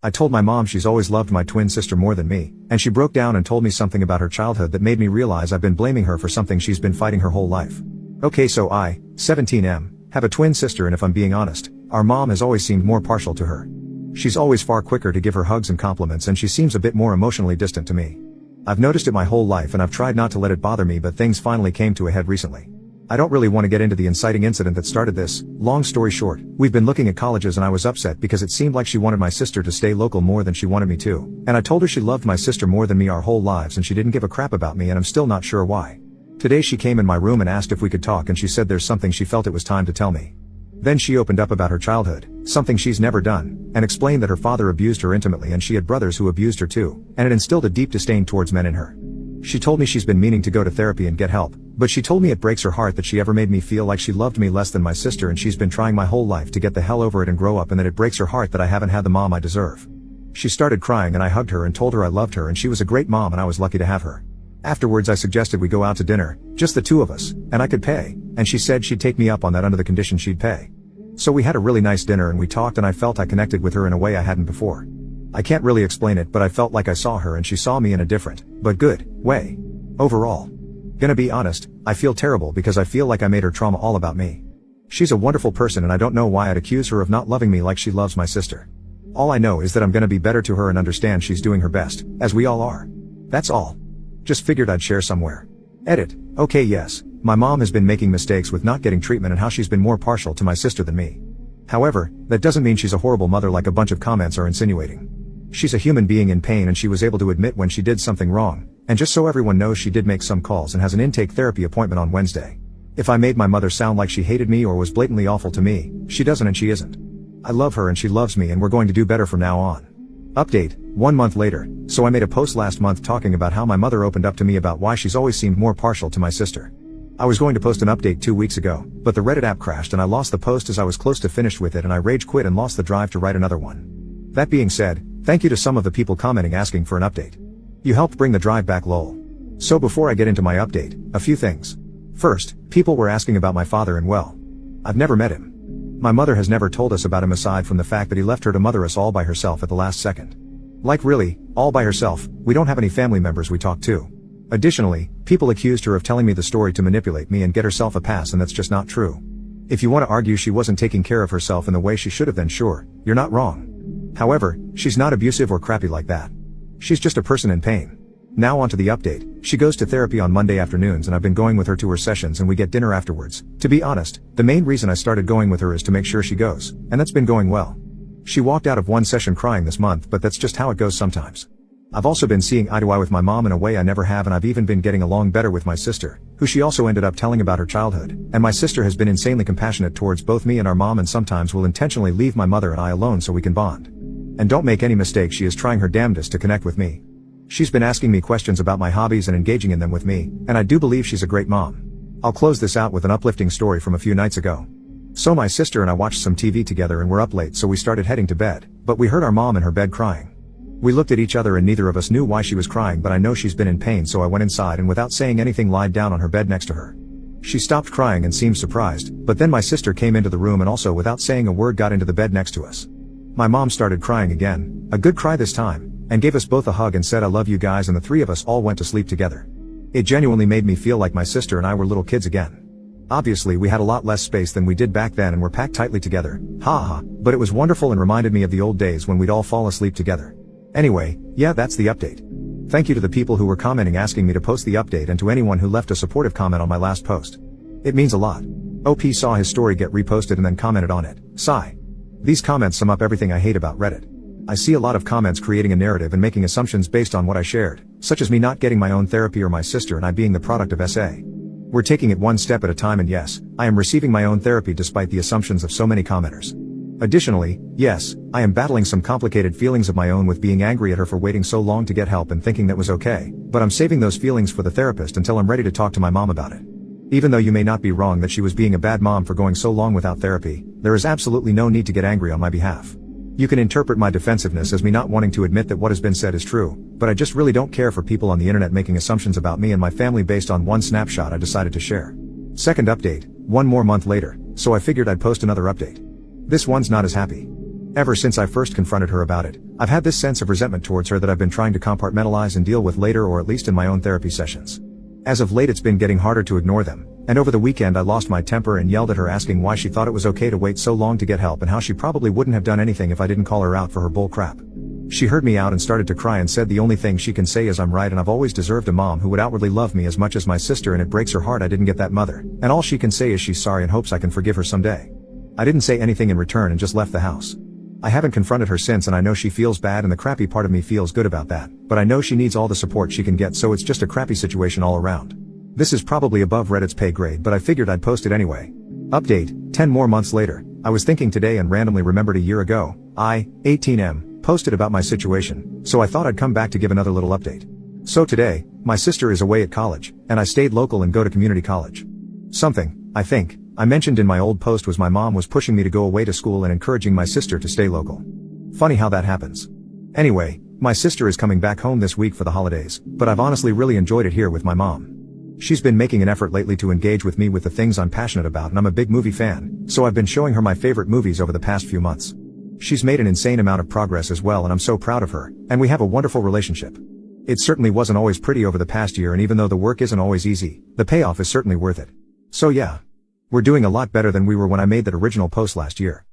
I told my mom she's always loved my twin sister more than me, and she broke down and told me something about her childhood that made me realize I've been blaming her for something she's been fighting her whole life. Okay, so I, 17M, have a twin sister, and if I'm being honest, our mom has always seemed more partial to her. She's always far quicker to give her hugs and compliments, and she seems a bit more emotionally distant to me. I've noticed it my whole life and I've tried not to let it bother me, but things finally came to a head recently. I don't really want to get into the inciting incident that started this. Long story short, we've been looking at colleges and I was upset because it seemed like she wanted my sister to stay local more than she wanted me to. And I told her she loved my sister more than me our whole lives and she didn't give a crap about me, and I'm still not sure why. Today she came in my room and asked if we could talk, and she said there's something she felt it was time to tell me. Then she opened up about her childhood, something she's never done, and explained that her father abused her intimately and she had brothers who abused her too, and it instilled a deep disdain towards men in her. She told me she's been meaning to go to therapy and get help, but she told me it breaks her heart that she ever made me feel like she loved me less than my sister, and she's been trying my whole life to get the hell over it and grow up, and that it breaks her heart that I haven't had the mom I deserve. She started crying and I hugged her and told her I loved her and she was a great mom and I was lucky to have her. Afterwards I suggested we go out to dinner, just the two of us, and I could pay, and she said she'd take me up on that under the condition she'd pay. So we had a really nice dinner and we talked, and I felt I connected with her in a way I hadn't before. I can't really explain it, but I felt like I saw her and she saw me in a different, but good, way. Overall. Gonna be honest, I feel terrible because I feel like I made her trauma all about me. She's a wonderful person and I don't know why I'd accuse her of not loving me like she loves my sister. All I know is that I'm gonna be better to her and understand she's doing her best, as we all are. That's all. Just figured I'd share somewhere. Edit. Okay, yes, my mom has been making mistakes with not getting treatment and how she's been more partial to my sister than me. However, that doesn't mean she's a horrible mother like a bunch of comments are insinuating. She's a human being in pain and she was able to admit when she did something wrong, and just so everyone knows, she did make some calls and has an intake therapy appointment on Wednesday. If I made my mother sound like she hated me or was blatantly awful to me, she doesn't and she isn't. I love her and she loves me and we're going to do better from now on. Update, 1 month later, so I made a post last month talking about how my mother opened up to me about why she's always seemed more partial to my sister. I was going to post an update 2 weeks ago, but the Reddit app crashed and I lost the post as I was close to finished with it, and I rage quit and lost the drive to write another one. That being said, thank you to some of the people commenting asking for an update. You helped bring the drive back, lol. So before I get into my update, a few things. First, people were asking about my father, and well, I've never met him. My mother has never told us about him aside from the fact that he left her to mother us all by herself at the last second. Like really, all by herself. We don't have any family members we talk to. Additionally, people accused her of telling me the story to manipulate me and get herself a pass, and that's just not true. If you want to argue she wasn't taking care of herself in the way she should have, then sure, you're not wrong. However, she's not abusive or crappy like that. She's just a person in pain. Now onto the update. She goes to therapy on Monday afternoons and I've been going with her to her sessions and we get dinner afterwards. To be honest, the main reason I started going with her is to make sure she goes, and that's been going well. She walked out of one session crying this month, but that's just how it goes sometimes. I've also been seeing eye to eye with my mom in a way I never have, and I've even been getting along better with my sister, who she also ended up telling about her childhood, and my sister has been insanely compassionate towards both me and our mom, and sometimes will intentionally leave my mother and I alone so we can bond. And don't make any mistake, she is trying her damnedest to connect with me. She's been asking me questions about my hobbies and engaging in them with me, and I do believe she's a great mom. I'll close this out with an uplifting story from a few nights ago. So my sister and I watched some TV together and were up late, so we started heading to bed, but we heard our mom in her bed crying. We looked at each other and neither of us knew why she was crying, but I know she's been in pain, so I went inside and without saying anything lied down on her bed next to her. She stopped crying and seemed surprised, but then my sister came into the room and also without saying a word got into the bed next to us. My mom started crying again, a good cry this time, and gave us both a hug and said I love you guys, and the three of us all went to sleep together. It genuinely made me feel like my sister and I were little kids again. Obviously we had a lot less space than we did back then and were packed tightly together, haha, but it was wonderful and reminded me of the old days when we'd all fall asleep together. Anyway, yeah, that's the update. Thank you to the people who were commenting asking me to post the update, and to anyone who left a supportive comment on my last post. It means a lot. OP saw his story get reposted and then commented on it. Sigh. These comments sum up everything I hate about Reddit. I see a lot of comments creating a narrative and making assumptions based on what I shared, such as me not getting my own therapy or my sister and I being the product of SA. We're taking it one step at a time, and yes, I am receiving my own therapy despite the assumptions of so many commenters. Additionally, yes, I am battling some complicated feelings of my own with being angry at her for waiting so long to get help and thinking that was okay, but I'm saving those feelings for the therapist until I'm ready to talk to my mom about it. Even though you may not be wrong that she was being a bad mom for going so long without therapy, there is absolutely no need to get angry on my behalf. You can interpret my defensiveness as me not wanting to admit that what has been said is true, but I just really don't care for people on the internet making assumptions about me and my family based on one snapshot I decided to share. Second update, 1 more month later, so I figured I'd post another update. This one's not as happy. Ever since I first confronted her about it, I've had this sense of resentment towards her that I've been trying to compartmentalize and deal with later, or at least in my own therapy sessions. As of late it's been getting harder to ignore them, and over the weekend I lost my temper and yelled at her, asking why she thought it was okay to wait so long to get help and how she probably wouldn't have done anything if I didn't call her out for her bull crap. She heard me out and started to cry and said the only thing she can say is I'm right and I've always deserved a mom who would outwardly love me as much as my sister, and it breaks her heart I didn't get that mother, and all she can say is she's sorry and hopes I can forgive her someday. I didn't say anything in return and just left the house. I haven't confronted her since, and I know she feels bad, and the crappy part of me feels good about that, but I know she needs all the support she can get, so it's just a crappy situation all around. This is probably above Reddit's pay grade, but I figured I'd post it anyway. Update, 10 more months later. I was thinking today and randomly remembered a year ago, I, 18M, posted about my situation, so I thought I'd come back to give another little update. So today, my sister is away at college, and I stayed local and go to community college. Something, I think, I mentioned in my old post was my mom was pushing me to go away to school and encouraging my sister to stay local. Funny how that happens. Anyway, my sister is coming back home this week for the holidays, but I've honestly really enjoyed it here with my mom. She's been making an effort lately to engage with me with the things I'm passionate about, and I'm a big movie fan, so I've been showing her my favorite movies over the past few months. She's made an insane amount of progress as well, and I'm so proud of her, and we have a wonderful relationship. It certainly wasn't always pretty over the past year, and even though the work isn't always easy, the payoff is certainly worth it. So yeah. We're doing a lot better than we were when I made that original post last year.